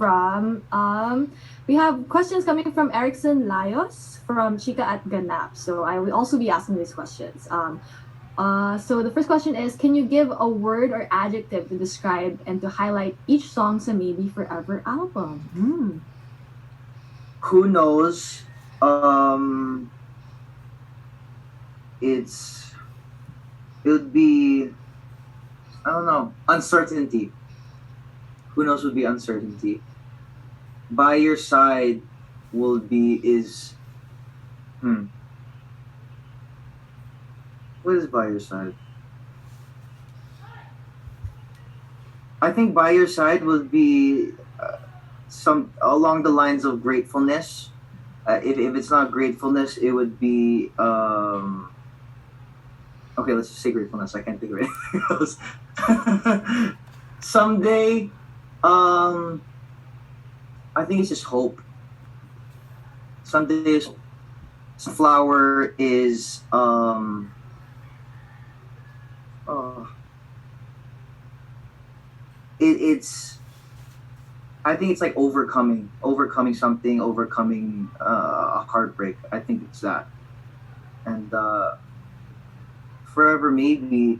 from we have questions coming from Erickson Laios from Chika at Ganap. So I will also be asking these questions. So the first question is, can you give a word or adjective to describe and to highlight each song's Maybe Forever album? Who knows? It would be, I don't know, uncertainty. Who knows would be uncertainty. By your side will be is what is by your side? I think by your side will be some along the lines of gratefulness. If it's not gratefulness, it would be okay. Let's just say gratefulness. I can't think of anything else. Someday, I think it's just hope. Someday, flower is it's I think it's like overcoming something, overcoming a heartbreak. I think it's that, and forever maybe,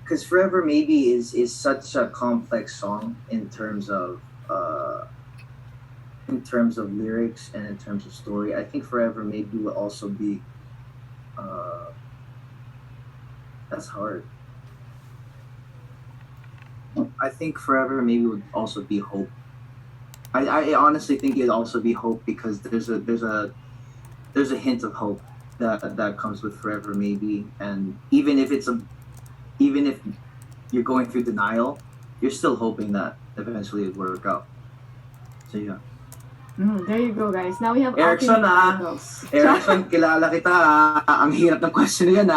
because forever maybe is such a complex song in terms of lyrics and in terms of story. I think forever maybe will also be that's hard. I think forever maybe would also be hope. I honestly think it'd also be hope because there's a hint of hope that comes with forever maybe, and even if you're going through denial, you're still hoping that eventually it will work out. So yeah. There you go, guys. Now we have Erickson Erickson, kilala kita Ang hirap ng question na yan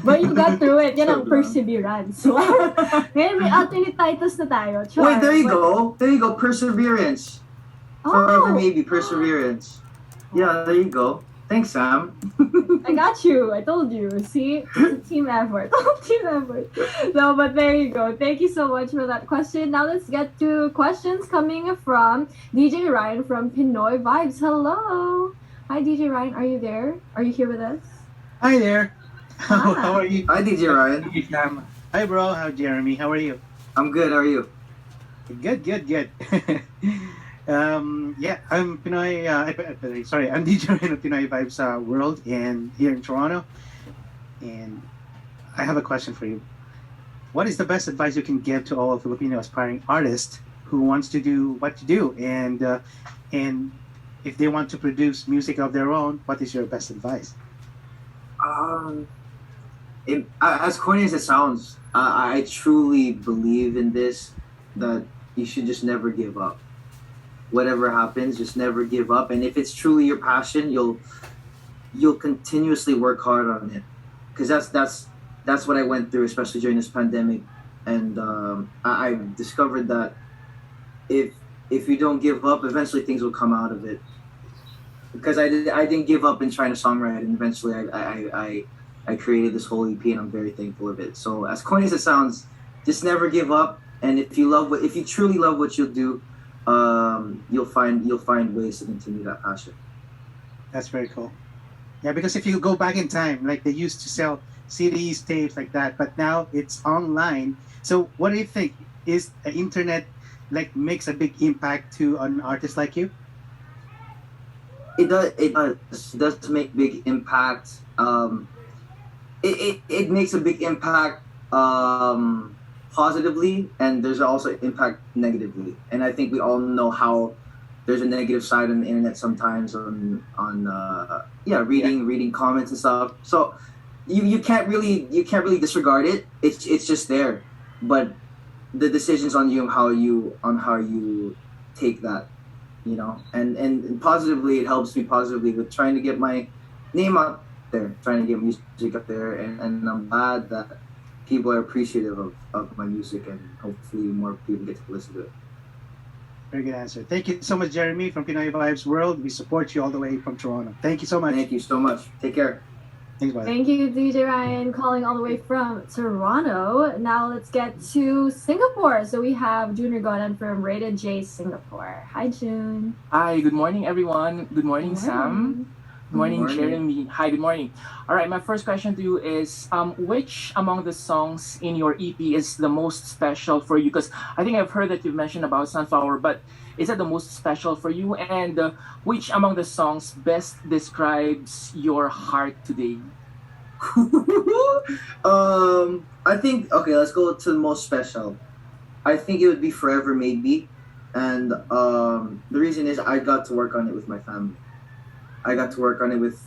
But you got through it. Yan ang perseverance. Ngayon may alternate titles na tayo. Char. Wait, there you go. There you go. Perseverance. Forever maybe perseverance. Yeah, there you go. Thanks, Sam. I got you. I told you. See? It's a team effort. Team effort. No, but there you go. Thank you so much for that question. Now let's get to questions coming from DJ Ryan from Pinoy Vibes. Hello. Hi, DJ Ryan. Are you there? Are you here with us? Hi there. How are you? Hi, DJ Ryan. Hi, bro. How Jeremy? How are you? I'm good. How are you? Good. Yeah, I'm Pinoy. I'm DJ Ryan of Pinoy Vibes World and here in Toronto. And I have a question for you. What is the best advice you can give to all Filipino aspiring artists who wants to do what you do, and if they want to produce music of their own, what is your best advice? As corny as it sounds, I truly believe in this, that you should just never give up. Whatever happens, just never give up. And if it's truly your passion, you'll continuously work hard on it. Because that's what I went through, especially during this pandemic. And I discovered that if you don't give up, eventually things will come out of it. Because I didn't give up in trying to songwrite, and eventually I created this whole EP, and I'm very thankful of it. So as corny as it sounds, just never give up. And if you truly love what you do, you'll find ways to continue that passion. That's very cool. Yeah, because if you go back in time, like they used to sell CDs, tapes like that, but now it's online. So what do you think? Is the internet like makes a big impact to an artist like you? It does make big impact. It makes a big impact positively, and there's also impact negatively. And I think we all know how there's a negative side on the internet sometimes on reading comments and stuff. So you can't really disregard it. It's just there, but the decision's on you on how you take that, you know. And positively, it helps me positively with trying to get my name out there, trying to get music up there, and I'm glad that people are appreciative of my music, and hopefully more people get to listen to it. Very good answer. Thank you so much, Jeremy from Pinoy Vibes World. We support you all the way from Toronto. Thank you so much. Thank you so much. Take care. Thanks, brother. Thank you, DJ Ryan, calling all the way from Toronto. Now let's get to Singapore. So we have Junior Gonan from Rated J Singapore. Hi, June. Hi, good morning, everyone. Good morning, Sam. Good morning, Good morning. Jeremy. Hi, good morning. All right, my first question to you is which among the songs in your EP is the most special for you? Because I think I've heard that you've mentioned about Sunflower, but is that the most special for you? And which among the songs best describes your heart today? I think okay. Let's go to the most special. I think it would be Forever Maybe, and the reason is I got to work on it with my family. I got to work on it with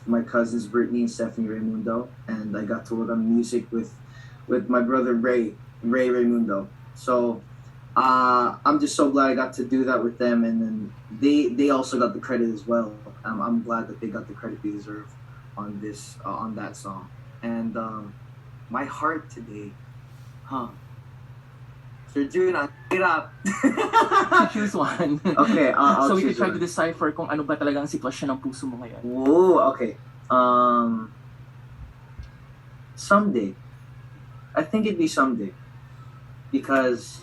my cousins Brittany and Stephanie Raimundo, and I got to work on music with my brother Ray Raimundo. So I'm just so glad I got to do that with them, and then they also got the credit as well. I'm glad that they got the credit they deserve on this on that song. And my heart today, huh? Sir June, ang hirap. Choose one. Okay, I'll so we can choose try one. to decipher kung ano ba talagang sitwasyon ng puso mo ngayon. Whoa, okay. Someday. I think it'd be someday. Because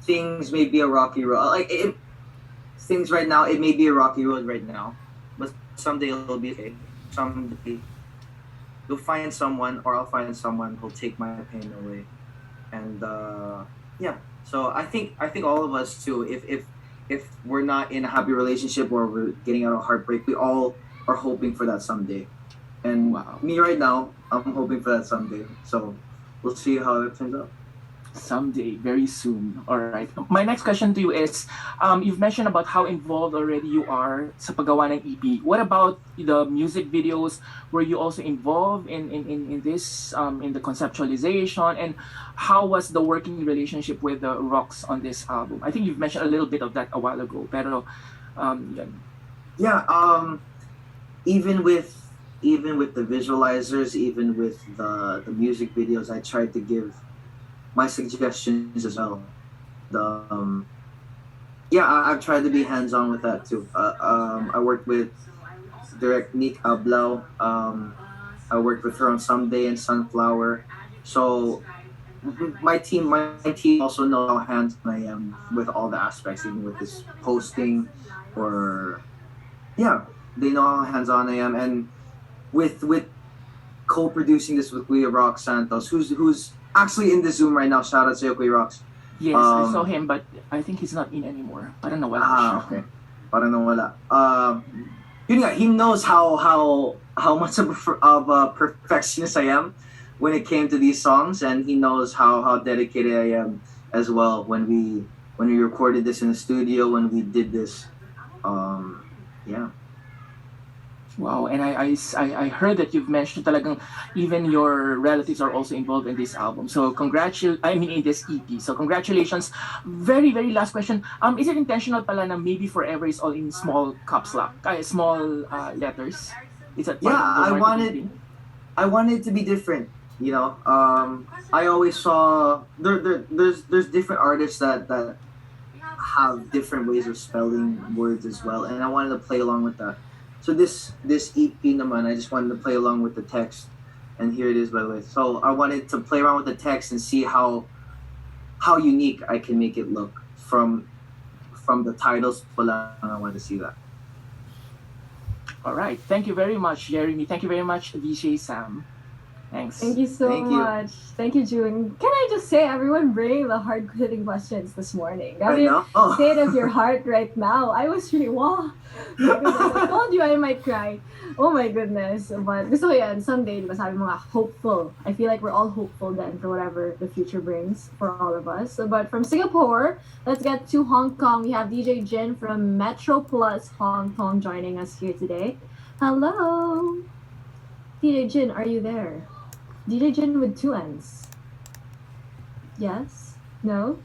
things may be a rocky road. Things right now, it may be a rocky road right now. But someday it'll be okay. Someday you'll find someone or I'll find someone who'll take my pain away. And yeah. So I think all of us too, if we're not in a happy relationship or we're getting out of heartbreak, we all are hoping for that someday. And Wow. me right now, I'm hoping for that someday. So we'll see how it turns out. Someday, very soon. All right. My next question to you is, you've mentioned about how involved already you are sa paggawa ng EP. What about the music videos? Were you also involved in this, in the conceptualization? And how was the working relationship with the Rocks on this album? I think you've mentioned a little bit of that a while ago. Pero, yan. Yeah, even with the visualizers, even with the music videos, I tried to give my suggestions as well. Yeah, I've tried to be hands-on with that too. I worked with direct Nick Ablao. I worked with her on Someday and Sunflower. So my team also know how hands-on I am with all the aspects, even with this posting, or yeah, they know how hands-on I am, and with co-producing this with Kuya Rock Santos, who's actually in the Zoom right now. Shout out to Kuya Rocks. Yes, I saw him, but I think he's not in anymore. Parang nawala siya. Okay. Parang nawala. Yun nga, he knows how much of a perfectionist I am when it came to these songs, and he knows how dedicated I am as well when we recorded this in the studio, when we did this. Yeah. Wow, and I heard that you've mentioned talagang even your relatives are also involved in this album. So in this EP. So congratulations. Very, very last question. Is it intentional pala na maybe Forever is all in small caps lock, small letters? Is that part Yeah, of the marketing? I wanted it to be different. You know, I always saw there's different artists that have different ways of spelling words as well, and I wanted to play along with that. So this EP naman, I just wanted to play along with the text, and here it is, by the way. So I wanted to play around with the text and see how unique I can make it look from the titles. I wanted to see that. All right. Thank you very much, Jeremy. Thank you very much, DJ Sam. Thanks. Thank you so Thank you. much. Thank you, June. Can I just say, everyone bringing the hard-hitting questions this morning. I Right mean, now? Oh. state of your heart right now. I was really, wow. My goodness, I told you I might cry. Oh my goodness. But gusto ko yan, someday, di ba sabi mo nga, hopeful. I feel like we're all hopeful then for whatever the future brings for all of us. But from Singapore, let's get to Hong Kong. We have DJ Jin from Metro Plus Hong Kong joining us here today. Hello. DJ Jin, are you there? DJ Jin with 2 N's. Yes? No?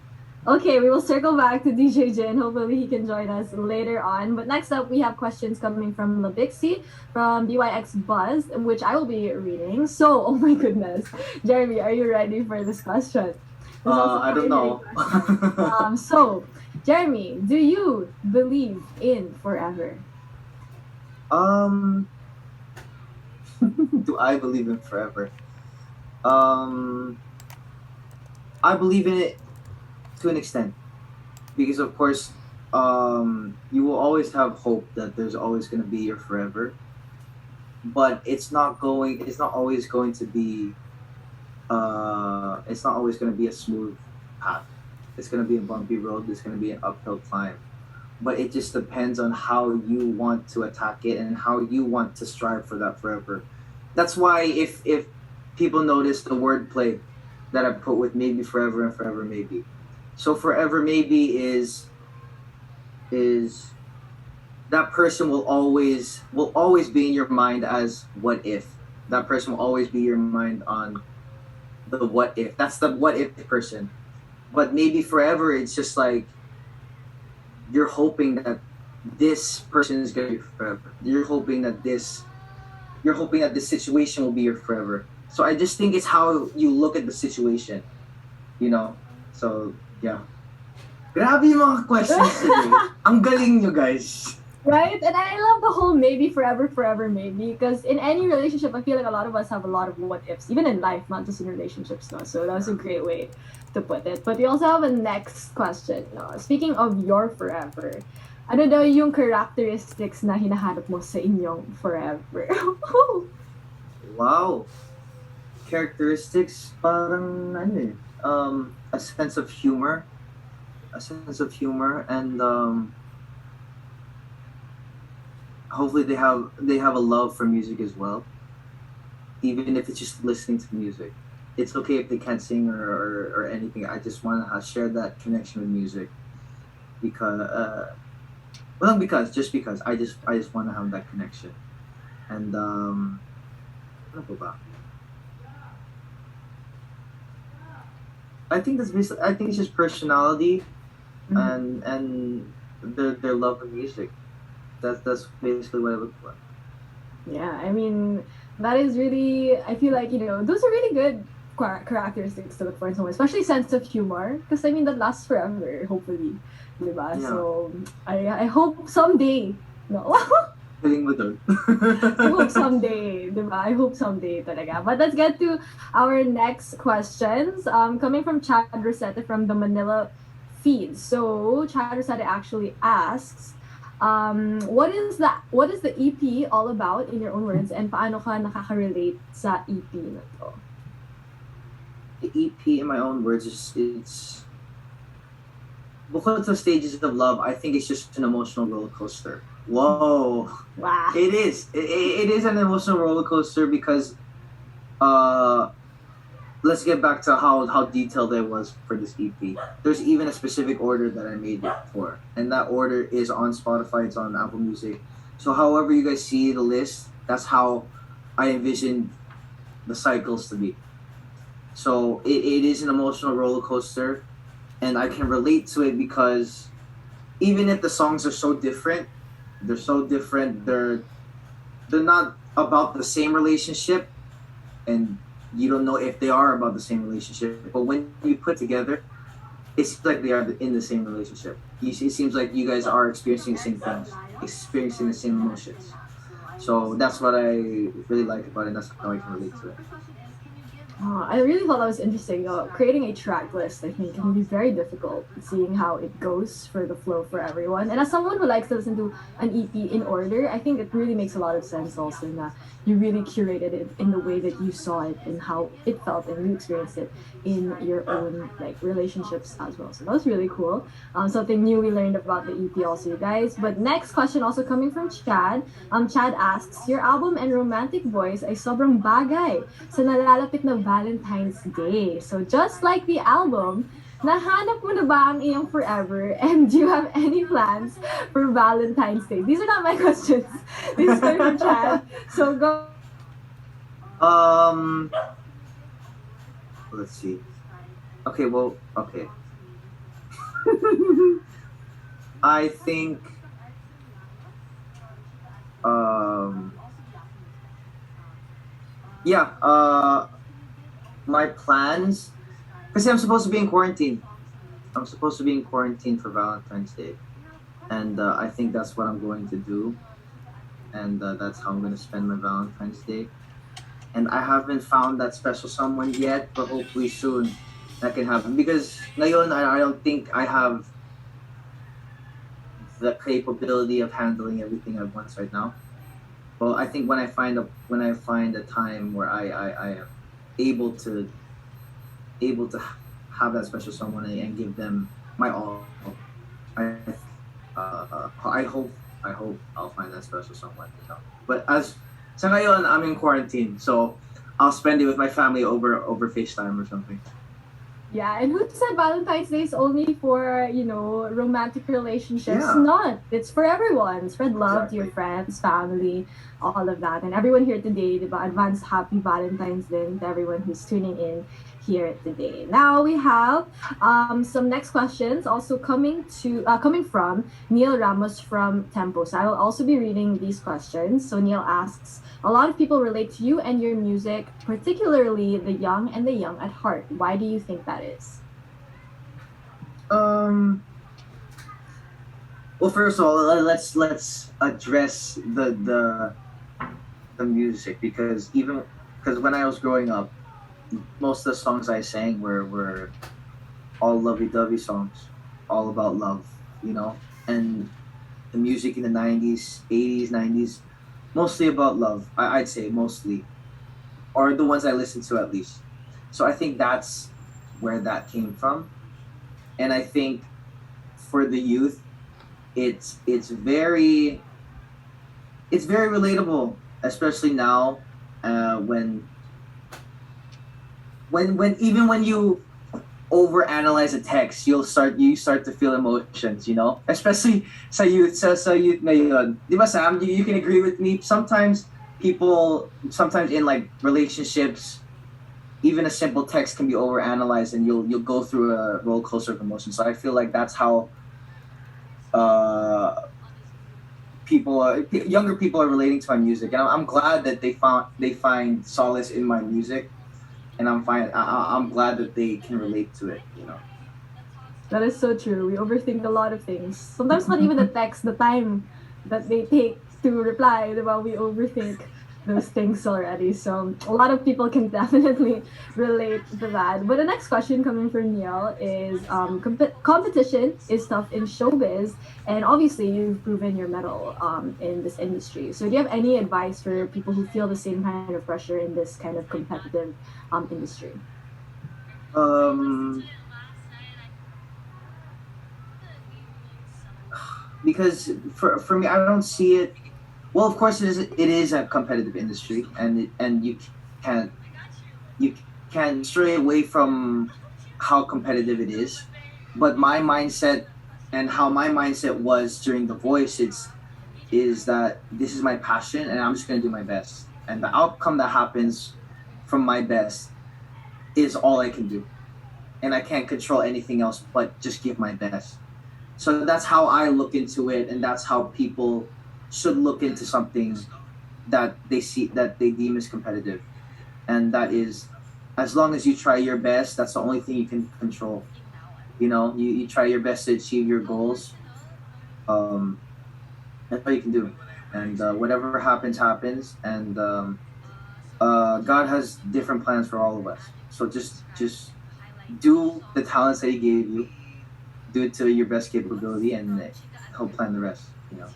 Okay, we will circle back to DJ Jin. Hopefully he can join us later on. But next up, we have questions coming from Labixi from BYX Buzz, which I will be reading. So, oh my goodness. Jeremy, are you ready for this question? I don't know. So, Jeremy, do you believe in forever? Do I believe in forever? Um, I believe in it to an extent because, of course, you will always have hope that there's always going to be your forever, but it's not going. It's not always going to be. It's not always going to be a smooth path. It's going to be a bumpy road. It's going to be an uphill climb. But it just depends on how you want to attack it and how you want to strive for that forever. That's why if people notice the wordplay that I put with maybe forever and forever maybe. So forever maybe is that person will always be in your mind as what if. That person will always be your mind on the what if. That's the what if person. But maybe forever it's just like you're hoping that this person is gonna be forever. You're hoping that this situation will be your forever. So I just think it's how you look at the situation, you know. So yeah. Grabe yung mga questions today. Ang galing nyo guys. Right? And I love the whole maybe forever, forever, maybe. Because in any relationship, I feel like a lot of us have a lot of what ifs, even in life, not just in relationships. No? So that was a great way to put it. But we also have a next question. No? Speaking of your forever, ano daw yung characteristics na hinahanap mo sa inyong forever? Wow. Characteristics parang ano eh. A sense of humor. And hopefully they have a love for music as well, even if it's just listening to music. It's okay if they can't sing or anything. I just want to share that connection with music because just because I just want to have that connection. And ano pa ba? I think it's just personality and their love of music. That's basically what I look for. Yeah, I mean, that is really, I feel like, those are really good characteristics to look for in someone, especially sense of humor, because I mean, that lasts forever, hopefully. Diba? Yeah. So, I hope someday, no? Feeling mo dun. I hope someday, diba? I hope someday talaga. But let's get to our next questions. Coming from Chad Rosetta from the Manila feed. So, Chad Rosetta actually asks, what is the EP all about in your own words, and paano ka nakaka-relate sa EP na to? The EP, in my own words, it's bukod sa stages of love. I think it's just an emotional roller coaster. Whoa. Wow. It is. It is an emotional roller coaster because let's get back to how detailed I was for this EP. There's even a specific order that I made it for. And that order is on Spotify, it's on Apple Music. So however you guys see the list, that's how I envisioned the cycles to be. So it is an emotional roller coaster, and I can relate to it because even if the songs are so different, they're not about the same relationship, and you don't know if they are about the same relationship. But when you put together, it seems like they are in the same relationship. It seems like you guys are experiencing the same things, experiencing the same emotions. So that's what I really like about it, and that's how I can relate to it. I really thought that was interesting. Creating a track list, I think, can be very difficult, seeing how it goes for the flow for everyone. And as someone who likes to listen to an EP in order, I think it really makes a lot of sense also that you really curated it in the way that you saw it and how it felt and you experienced it in your own relationships as well. So that was really cool. Something new we learned about the EP also, you guys. But next question also coming from Chad. Chad asks, your album and romantic voice ay sobrang bagay sa nalalapit na Valentine's Day. So just like the album, nahanap mo na ba ang iyong forever, and do you have any plans for Valentine's Day? These are not my questions. This is from Chad. So go. Let's see. Okay. I think my plans, because I'm supposed to be in quarantine. I'm supposed to be in quarantine for Valentine's Day, and I think that's what I'm going to do, and that's how I'm going to spend my Valentine's Day. and I haven't found that special someone yet, but hopefully soon that can happen. Because ngayon, I don't think I have the capability of handling everything at once right now. Well, I think when I find a time where I am able to able to have that special someone and give them my all, I I hope I'll find that special someone. You know? But as sa ngayon, I'm in quarantine, so I'll spend it with my family over FaceTime or something. Yeah, and who said Valentine's Day is only for, romantic relationships? Yeah. Not. It's for everyone. Spread love to your Exactly. friends, family, all of that. And everyone here today, diba? Advance happy Valentine's Day to everyone who's tuning in here today. Now we have some next questions also coming from Neil Ramos from Tempo. So I will also be reading these questions. So Neil asks, a lot of people relate to you and your music, particularly the young and the young at heart. Why do you think that is? Um. Well, first of all, let's address the music because when I was growing up, most of the songs I sang were all lovey-dovey songs, all about love, you know, and the music in the '90s, '80s, '90s, mostly about love. I'd say mostly, or the ones I listened to at least. So I think that's where that came from, and I think for the youth, it's it's very relatable, especially now, when even when you overanalyze a text, you start to feel emotions, you know? Especially sa youth ngayon. Di ba Sam, you can agree with me. Sometimes in like relationships, even a simple text can be overanalyzed and you'll go through a roller coaster of emotions. So I feel like that's how uh younger people are relating to my music, and I'm glad that they find solace in my music, and I'm glad that they can relate to it, you know. That is so true. We overthink a lot of things. Sometimes not even the text, the time that they take to reply, diba? We overthink those things already. So a lot of people can definitely relate to that. But the next question coming from Neil is competition is tough in showbiz, and obviously you've proven your mettle in this industry. So do you have any advice for people who feel the same kind of pressure in this kind of competitive industry? um because for me, I don't see it. Well, of course it is a competitive industry, and can't you can't stray away from how competitive it is. But my mindset was during the voice, is that this is my passion and I'm just going to do my best, and the outcome that happens from my best is all I can do, and I can't control anything else but just give my best. So that's how I look into it, and that's how people should look into something that they deem as competitive, and that is, as long as you try your best, that's the only thing you can control. You know, you try your best to achieve your goals. um that's all you can do, and whatever happens happens, and God has different plans for all of us. So just do the talents that He gave you, do it to your best capability, and He'll plan the rest, you know.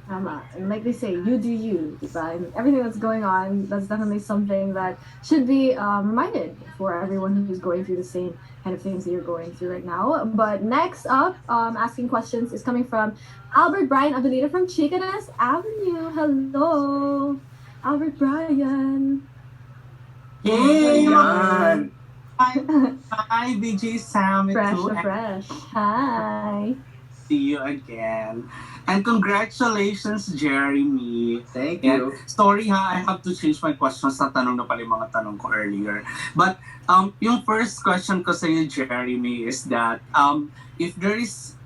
Tama. And like they say, you do you, diba? And everything that's going on, that's definitely something that should be reminded for everyone who's going through the same kind of things that you're going through right now. But next up, asking questions is coming from Albert Brian Avelita from Chika Avenue. Hello, Albert Brian. Yay! Ayan. Hi, DJ Sam. Fresh Too, na and fresh. Hi. see you again. And congratulations, Jeremy. Thank And you. sorry ha, I have to change my questions sa tanong na pala yung mga tanong ko earlier. But yung first question ko sa iyo, Jeremy, is that if there is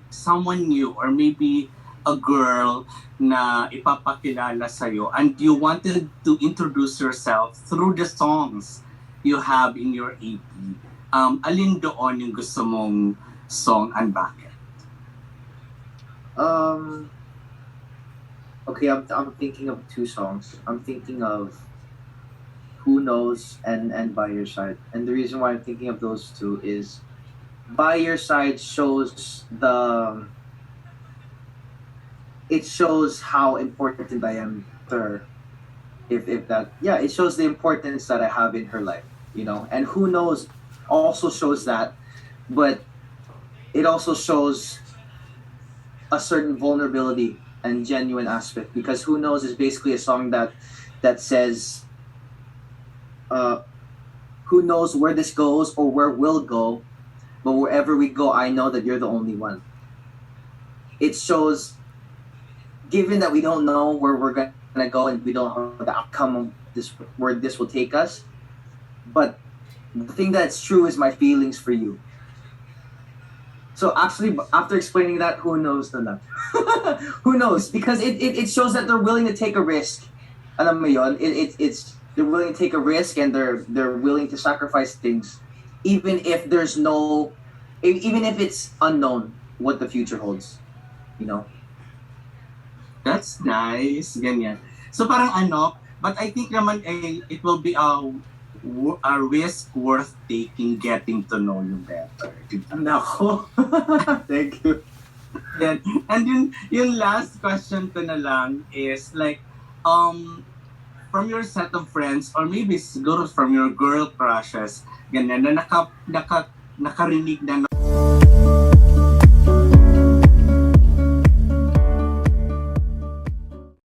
someone new or maybe a girl na ipapakilala sa iyo and you wanted to introduce yourself through the songs you have in your EP, alin doon yung gusto mong song and bakit? Okay, I'm thinking of two songs. I'm thinking of Who Knows and By Your Side. And the reason why I'm thinking of those two is By Your Side shows it shows how important I am to her. If that, yeah, it shows the importance that I have in her life, you know. And Who Knows also shows that, but it also shows a certain vulnerability and genuine aspect, because Who Knows is basically a song that says, who knows where this goes or where we'll go, but wherever we go, I know that you're the only one. It shows, given that we don't know where we're gonna go and we don't know the outcome of this, where this will take us, but the thing that's true is my feelings for you. So actually, after explaining that, who knows na lang? Who knows? Because it shows that they're willing to take a risk. Alam mo yun? It's they're willing to take a risk, and they're willing to sacrifice things, even if there's no, even if it's unknown what the future holds. You know. That's nice. Ganyan. So parang ano, but I think naman it will be a risk worth taking getting to know you better. Nako. Thank you. Then, and yung last question ko na lang is like, from your set of friends, or maybe siguro from your girl crushes, ganyan, na nakarinig na